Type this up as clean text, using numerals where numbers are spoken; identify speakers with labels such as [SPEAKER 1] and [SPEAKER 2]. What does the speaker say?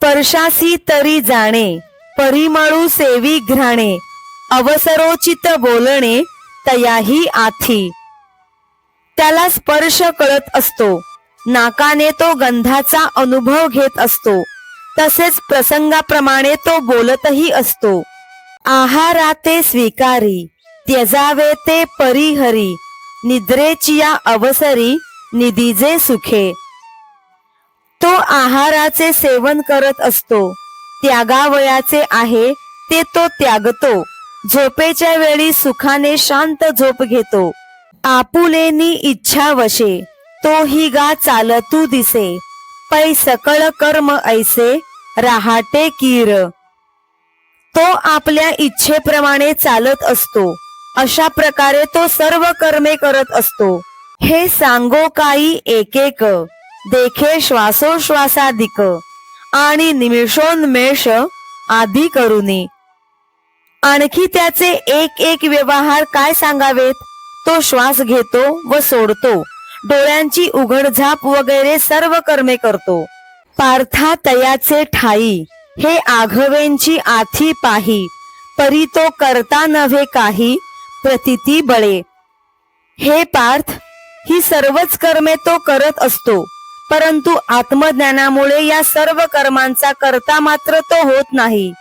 [SPEAKER 1] स्पर्शासी तरी जाणे, परिमळू सेवी घ्राणे, अवसरोचित बोलणे तयाही आथी. त्याला स्पर्श कळत असतो, नाकाने तो गंधाचा अनुभव घेत असतो, तसेच प्रसंगाप्रमाणे तो बोलतही असतो. आहाराते स्वीकारी, त्यजावे ते परिहरी, निद्रेचिया अवसरी निधीजे सुखे. तो आहाराचे सेवन करत असतो, त्यागावयाचे आहे ते तो त्यागतो, झोपेच्या वेळी सुखाने शांत झोप घेतो. आपुलेनी इच्छा वशे, तो ही गा चालतू दिसे, पै सकळ कर्म ऐसे राहाटे कीर. तो आपल्या इच्छेप्रमाणे चालत असतो, अशा प्रकारे तो सर्व कर्मे करत असतो. हे सांगो काही एकेक, देखे श्वासोश्वासादिक, आणि निमिषोन्मेष आदी करुनी. आणखी त्याचे एक एक व्यवहार काय सांगावेत. तो श्वास घेतो व सोडतो, डोळ्यांची उघडझाप वगैरे सर्व कर्मे करतो. पार्था तयाचे ठाई, हे आघवेंची आथी पाही, परी तो करता नव्हे काही, प्रतीती बळे. हे पार्थ, ही सर्वच कर्मे तो करत असतो, परंतु आत्मज्ञानामुळे या सर्व कर्मांचा करता मात्र तो होत नाही.